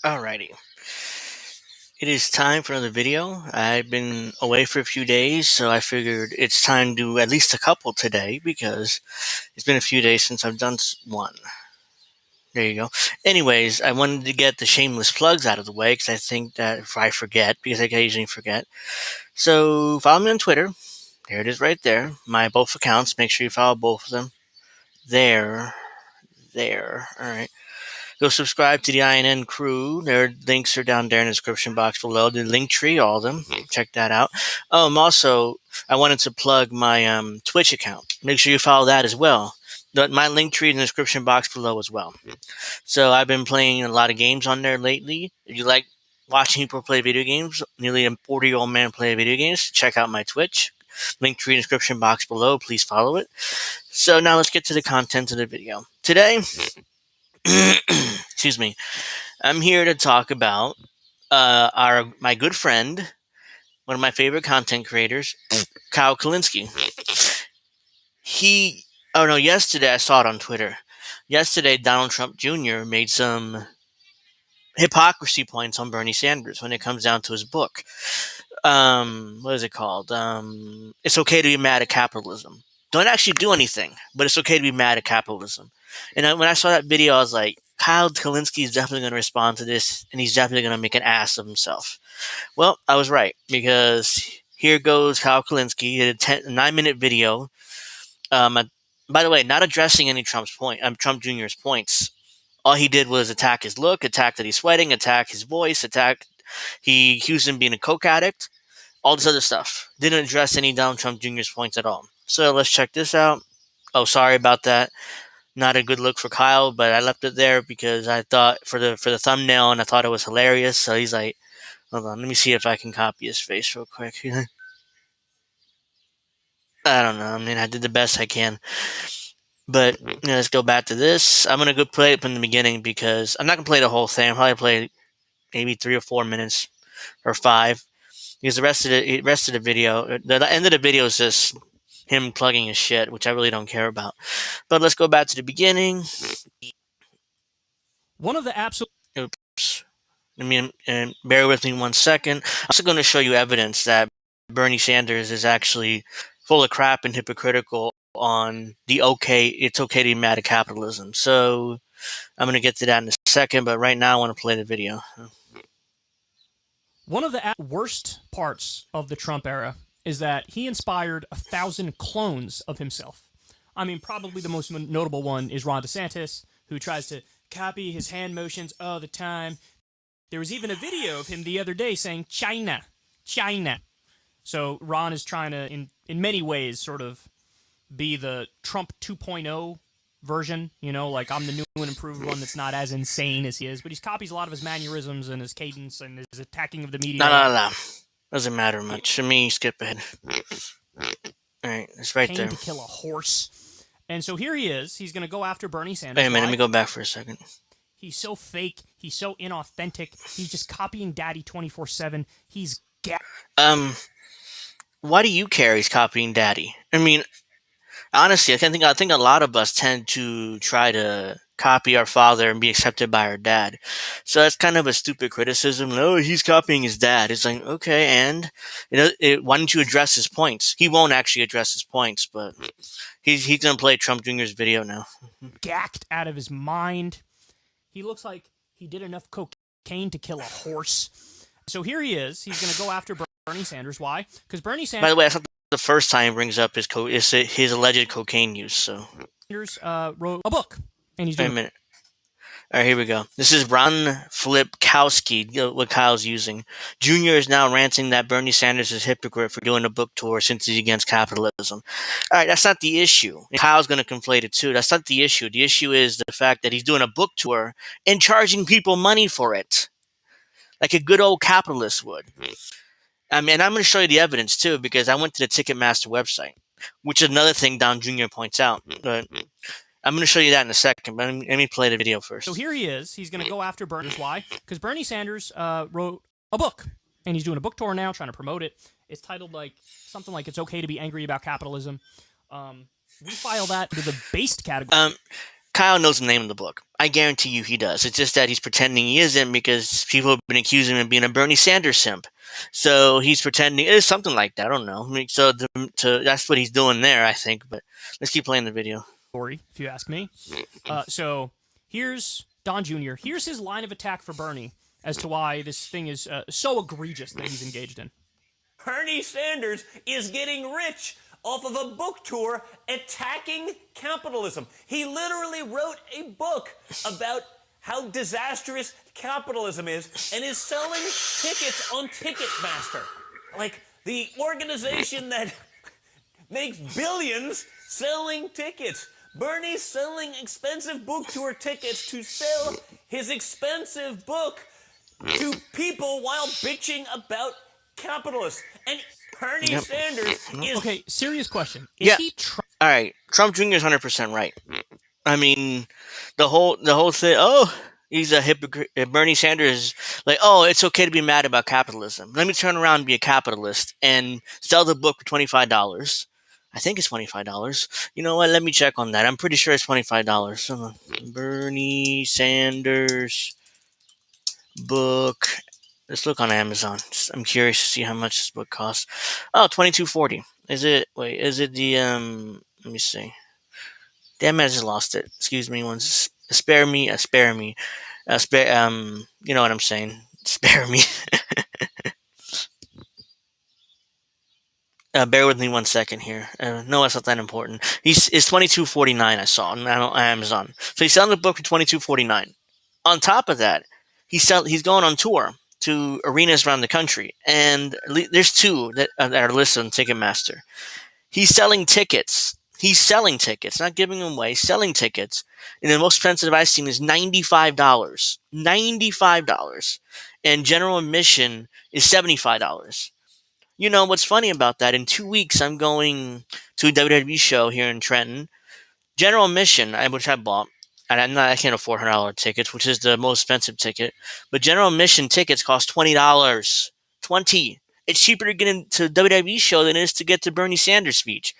Alrighty. It is time for another video. I've been away for a few days, so I figured it's time to do at least a couple today because it's been a few days since I've done one. There you go. Anyways, I wanted to get the shameless plugs out of the way because I think that if I forget, because I occasionally forget. So follow me on Twitter. There it is right there. My both accounts. Make sure you follow both of them. There. Alright. Go subscribe to the INN crew. Their links are down there in the description box below. The link tree, all of them. Check that out. Also, I wanted to plug my Twitch account. Make sure you follow that as well. My link tree in the description box below as well. So I've been playing a lot of games on there lately. If you like watching people play video games, nearly a 40-year-old man play video games, check out my Twitch. Link tree in the description box below. Please follow it. So now let's get to the content of the video. Today, excuse me, I'm here to talk about my good friend, one of my favorite content creators, Kyle Kulinski. Yesterday I saw it on Twitter. Yesterday, Donald Trump Jr. made some hypocrisy points on Bernie Sanders when it comes down to his book. What is it called? It's okay to be mad at capitalism. Don't actually do anything, but it's okay to be mad at capitalism. And when I saw that video, I was like, Kyle Kulinski is definitely going to respond to this, and he's definitely going to make an ass of himself. Well, I was right, because here goes Kyle Kulinski. He did a 9-minute video. By the way, not addressing any Trump Jr.'s points. All he did was attack his look, attack that he's sweating, attack his voice, he accused him of being a coke addict, all this other stuff. Didn't address any Donald Trump Jr.'s points at all. So let's check this out. Oh, sorry about that. Not a good look for Kyle, but I left it there because I thought for the thumbnail, and I thought it was hilarious. So he's like, hold on, let me see if I can copy his face real quick. I don't know. I mean, I did the best I can. But let's go back to this. I'm gonna go play it from the beginning because I'm not gonna play the whole thing. I'll probably play maybe 3 or 4 minutes or 5, because the rest of the video, the end of the video is just him plugging his shit, which I really don't care about. But let's go back to the beginning. One of the absolute... Oops. Bear with me 1 second. I'm also going to show you evidence that Bernie Sanders is actually full of crap and hypocritical on it's okay to be mad at capitalism. So I'm going to get to that in a second, but right now I want to play the video. One of the worst parts of the Trump era is that he inspired 1,000 clones of himself. I mean, probably the most notable one is Ron DeSantis, who tries to copy his hand motions all the time. There was even a video of him the other day saying, China, China. So Ron is trying to, in many ways, sort of be the Trump 2.0 version, like I'm the new and improved one that's not as insane as he is, but he copies a lot of his mannerisms and his cadence and his attacking of the media. No. Doesn't matter much. To me, skip ahead. Alright, it's right there. To kill a horse. And so here he is. He's going to go after Bernie Sanders. Wait a minute, let me go back for a second. He's so fake. He's so inauthentic. He's just copying Daddy 24/7. He's why do you care he's copying Daddy? I mean, honestly, I think a lot of us tend to try to copy our father and be accepted by our dad. So that's kind of a stupid criticism. No, he's copying his dad. It's like, okay, and why don't you address his points? He won't actually address his points, but he's going to play Trump Jr.'s video now. Gacked out of his mind. He looks like he did enough cocaine to kill a horse. So here he is. He's going to go after Bernie Sanders. Why? Because Bernie Sanders... By the way, that's not the first time he brings up his alleged cocaine use. So Sanders wrote a book. And he's doing... Wait a minute. All right, here we go. This is Ron Flipkowski, what Kyle's using. Jr. is now ranting that Bernie Sanders is a hypocrite for doing a book tour since he's against capitalism. All right, that's not the issue. Kyle's going to conflate it too. That's not the issue. The issue is the fact that he's doing a book tour and charging people money for it, like a good old capitalist would. I mean, I'm going to show you the evidence too, because I went to the Ticketmaster website, which is another thing Don Jr. points out. But I'm going to show you that in a second, but let me play the video first. So here he is. He's going to go after Bernie. Why? Because Bernie Sanders wrote a book, and he's doing a book tour now, trying to promote it. It's titled something like "It's Okay to Be Angry About Capitalism." We file that to the based category. Kyle knows the name of the book. I guarantee you he does. It's just that he's pretending he isn't because people have been accusing him of being a Bernie Sanders simp. So he's pretending it's something like that. I don't know. I mean, so that's what he's doing there, I think. But let's keep playing the video. Story, if you ask me. So here's Don Jr. Here's his line of attack for Bernie as to why this thing is so egregious that he's engaged in. Bernie Sanders is getting rich off of a book tour attacking capitalism. He literally wrote a book about how disastrous capitalism is and is selling tickets on Ticketmaster. Like the organization that makes billions selling tickets. Bernie's selling expensive book tour tickets to sell his expensive book to people while bitching about capitalists. And Bernie Sanders is... Okay, serious question. Is he all right, Trump Jr. is 100% right. I mean, the whole thing, oh, he's a hypocrite. Bernie Sanders is like, oh, it's okay to be mad about capitalism. Let me turn around and be a capitalist and sell the book for $25. I think it's $25. You know what? Let me check on that. I'm pretty sure it's $25. Bernie Sanders book. Let's look on Amazon. I'm curious to see how much this book costs. Oh, $22.40. Is it? Wait, is it the Let me see. Damn, I just lost it. Excuse me. Spare me. You know what I'm saying? Spare me. Bear with me 1 second here. No, it's not that important. It's $22.49. I saw on Amazon. So he's selling the book for $22.49. On top of that, he's going on tour to arenas around the country, and there's two that are listed on Ticketmaster. He's selling tickets. Not giving them away. Selling tickets. And the most expensive I've seen is $95. $95. And general admission is $75. You know what's funny about that? In 2 weeks, I'm going to a WWE show here in Trenton. General admission, which I bought, and I can't afford $100 tickets, which is the most expensive ticket. But general admission tickets cost $20. $20. It's cheaper to get into a WWE show than it is to get to Bernie Sanders' speech.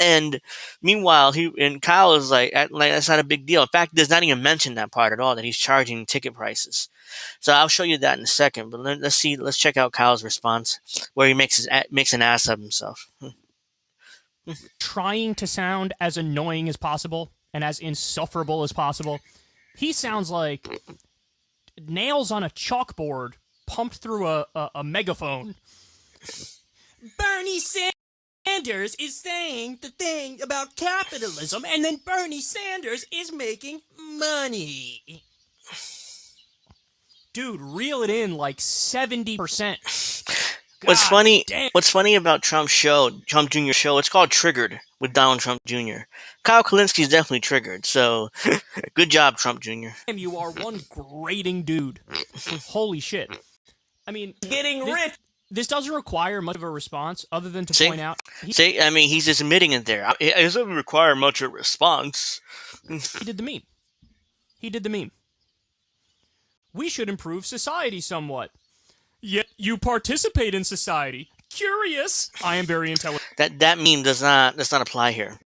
And meanwhile, Kyle is like that's not a big deal. In fact, does not even mention that part at all, that he's charging ticket prices. So I'll show you that in a second. But let's check out Kyle's response, where he makes an ass of himself. Trying to sound as annoying as possible and as insufferable as possible. He sounds like nails on a chalkboard pumped through a megaphone. Bernie Sanders is saying the thing about capitalism, and then Bernie Sanders is making money. Dude, reel it in like 70%. What's funny about Trump Jr. show, it's called Triggered with Donald Trump Jr. Kyle Kulinski is definitely triggered, so good job, Trump Jr. You are one grating dude. Holy shit. I mean, getting rich. This doesn't require much of a response other than to point out... he's just admitting it there. It doesn't require much of a response. He did the meme. We should improve society somewhat. Yet you participate in society. Curious. I am very intelligent. That meme does not apply here,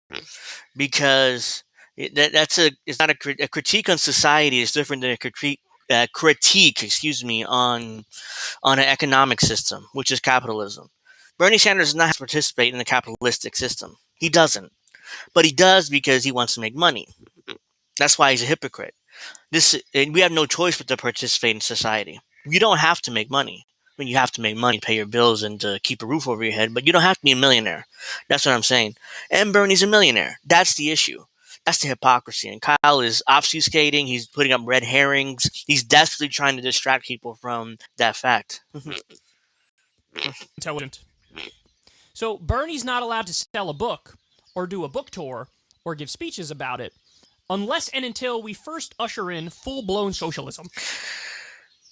because it's not a critique on society. It's different than a critique. On an economic system, which is capitalism. Bernie Sanders does not have to participate in the capitalistic system. He doesn't. But he does because he wants to make money. That's why he's a hypocrite. We have no choice but to participate in society. You don't have to make money. I mean, you have to make money to pay your bills and to keep a roof over your head, but you don't have to be a millionaire. That's what I'm saying. And Bernie's a millionaire. That's the issue. That's the hypocrisy. And Kyle is obfuscating. He's putting up red herrings. He's desperately trying to distract people from that fact. Intelligent. So Bernie's not allowed to sell a book or do a book tour or give speeches about it unless and until we first usher in full-blown socialism.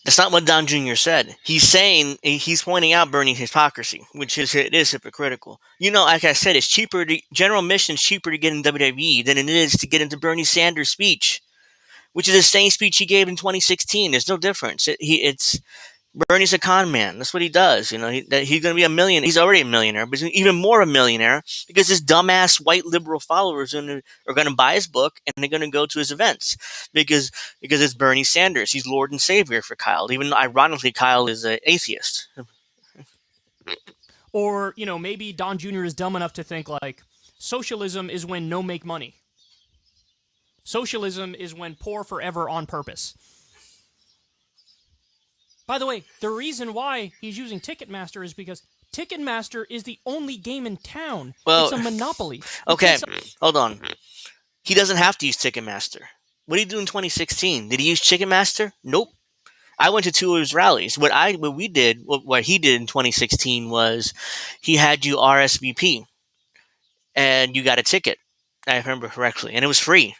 That's not what Don Jr. said. He's pointing out Bernie's hypocrisy, which is hypocritical. You know, like I said, general admission is cheaper to get in WWE than it is to get into Bernie Sanders' speech, which is the same speech he gave in 2016. There's no difference. Bernie's a con man. That's what he does. He's going to be a millionaire. He's already a millionaire, but he's even more a millionaire because his dumbass white liberal followers are going to buy his book and they're going to go to his events because it's Bernie Sanders. He's Lord and Savior for Kyle. Even though, ironically, Kyle is an atheist. Or, maybe Don Jr. is dumb enough to think like, socialism is when no make money. Socialism is when poor forever on purpose. By the way, the reason why he's using Ticketmaster is because Ticketmaster is the only game in town. Well, it's a monopoly. Okay, hold on. He doesn't have to use Ticketmaster. What did he do in 2016? Did he use Ticketmaster? Nope. I went to 2 of his rallies. What he did in 2016 was he had you RSVP and you got a ticket. I remember correctly, and it was free.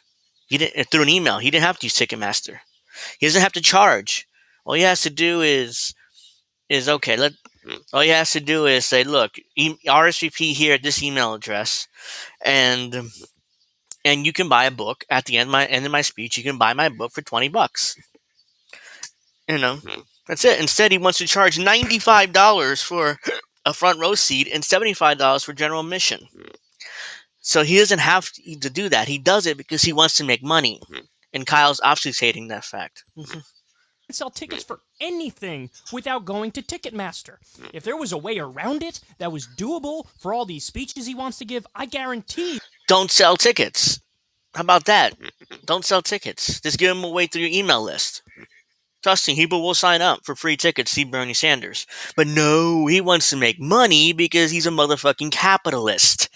He didn't through an email. He didn't have to use Ticketmaster. He doesn't have to charge. All he has to do is okay. All he has to do is say, "Look, RSVP here at this email address," and you can buy a book at the end of my speech. You can buy my book for $20. That's it. Instead, he wants to charge $95 for a front row seat and $75 for general admission. So he doesn't have to do that. He does it because he wants to make money, and Kyle's obfuscating that fact. Sell tickets for anything without going to Ticketmaster. If there was a way around it that was doable for all these speeches he wants to give, I guarantee. Don't sell tickets. How about that? Don't sell tickets. Just give them away through your email list. Trust me, people will sign up for free tickets to see Bernie Sanders. But no, he wants to make money because he's a motherfucking capitalist.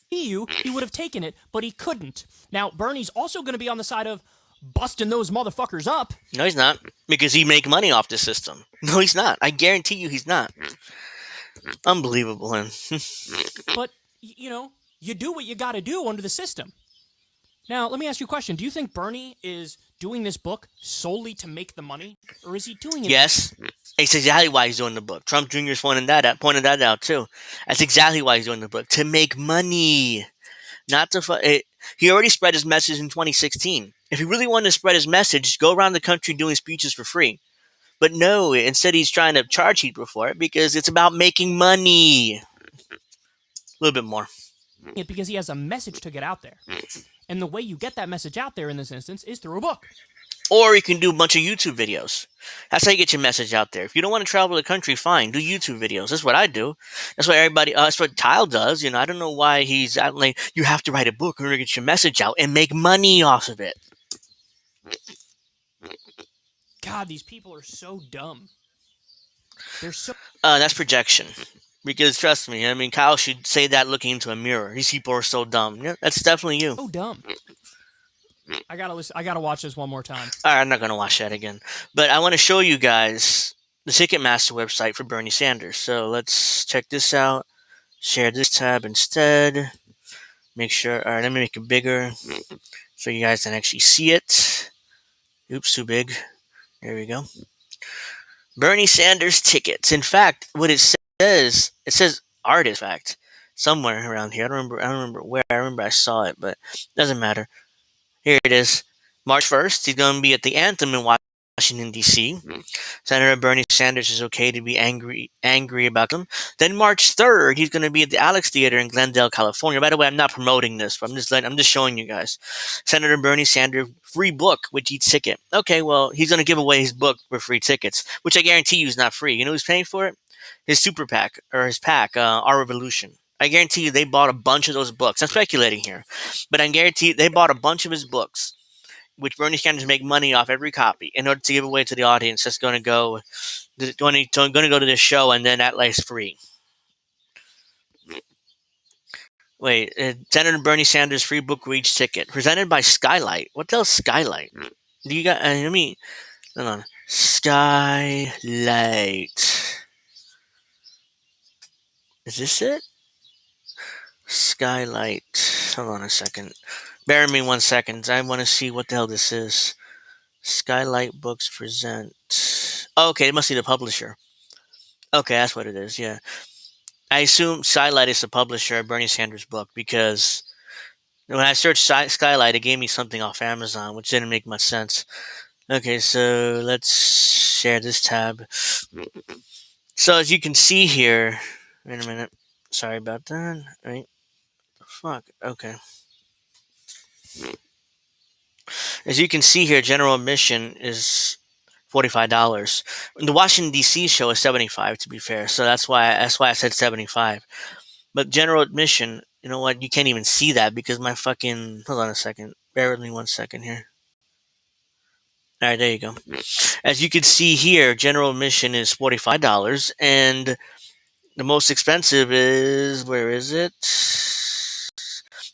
He would have taken it, but he couldn't. Now, Bernie's also going to be on the side of busting those motherfuckers up. No, he's not. Because he make money off the system. No, he's not. I guarantee you he's not. Unbelievable, him. But, you do what you got to do under the system. Now, let me ask you a question. Do you think Bernie is doing this book solely to make the money? Or is he doing it? Yes. It's exactly why he's doing the book. Trump Jr.'s pointed that out, too. That's exactly why he's doing the book. To make money. Not to... He already spread his message in 2016. If he really wanted to spread his message, go around the country doing speeches for free. But no, instead he's trying to charge people for it because it's about making money. A little bit more. Because he has a message to get out there. And the way you get that message out there in this instance is through a book. Or you can do a bunch of YouTube videos. That's how you get your message out there. If you don't want to travel the country, fine, do YouTube videos. That's what I do. That's what that's what Kyle does. I don't know why he's like, you have to write a book in order to get your message out and make money off of it. God, these people are so dumb. They're so... That's projection. Because trust me, Kyle should say that looking into a mirror. These people are so dumb. Yeah, that's definitely you. So dumb. I gotta watch this one more time. All right, I'm not gonna watch that again. But I want to show you guys the Ticketmaster website for Bernie Sanders. So let's check this out. Share this tab instead. Make sure. All right, let me make it bigger so you guys can actually see it. Oops, too big. There we go. Bernie Sanders tickets. In fact, what it says artifact somewhere around here. I don't remember where. I remember I saw it, but it doesn't matter. Here it is. March 1st, he's going to be at the Anthem in Washington, D.C. Senator Bernie Sanders is okay to be angry about them. Then March 3rd, he's going to be at the Alex Theater in Glendale, California. By the way, I'm not promoting this, but I'm just showing you guys. Senator Bernie Sanders, free book with each ticket. Okay, well, he's going to give away his book for free tickets, which I guarantee you is not free. You know who's paying for it? His super PAC, or his PAC, Our Revolution. I guarantee you they bought a bunch of those books. I'm speculating here. But I guarantee you they bought a bunch of his books, which Bernie Sanders make money off every copy, in order to give away to the audience that's going to go to this show, and then that lasts free. Wait, Senator Bernie Sanders free book for each ticket. Presented by Skylight. What the hell is Skylight? Do you got, hold on. Skylight. Is this it? Skylight. Hold on a second. Bear with me 1 second. I want to see what the hell this is. Skylight Books present. Oh, okay, it must be the publisher. Okay, that's what it is, yeah. I assume Skylight is the publisher of Bernie Sanders' book because when I searched Skylight, it gave me something off Amazon, which didn't make much sense. Okay, so let's share this tab. So as you can see here, wait a minute. Sorry about that. Right? Fuck. Okay. As you can see here, general admission is $45. The Washington D.C. show is 75. To be fair, so that's why I said 75. But general admission, you know what? You can't even see that because my fucking. Hold on a second. Bear with me 1 second here. All right, there you go. As you can see here, general admission is $45, and the most expensive is, where is it?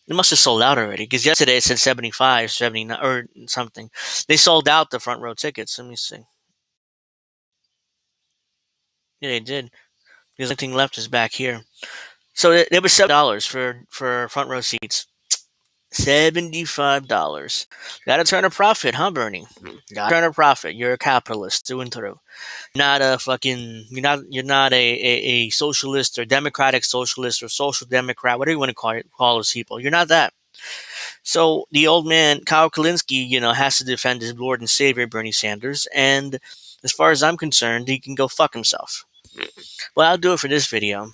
It must have sold out already because yesterday it said 75, 79, or something. They sold out the front row tickets. Let me see. Yeah, they did. The only thing left is back here. So it was $7 for front row seats. $75. Gotta turn a profit, huh, Bernie? Gotta turn a profit. You're a capitalist through and through. Not a fucking. You're not a socialist or democratic socialist or social democrat, whatever you want to call those people. You're not that. So the old man, Kyle Kulinski, has to defend his Lord and Savior, Bernie Sanders. And as far as I'm concerned, he can go fuck himself. Well, I'll do it for this video.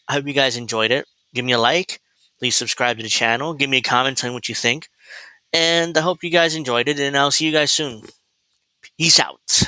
I hope you guys enjoyed it. Give me a like. Please subscribe to the channel. Give me a comment on what you think. And I hope you guys enjoyed it. And I'll see you guys soon. Peace out.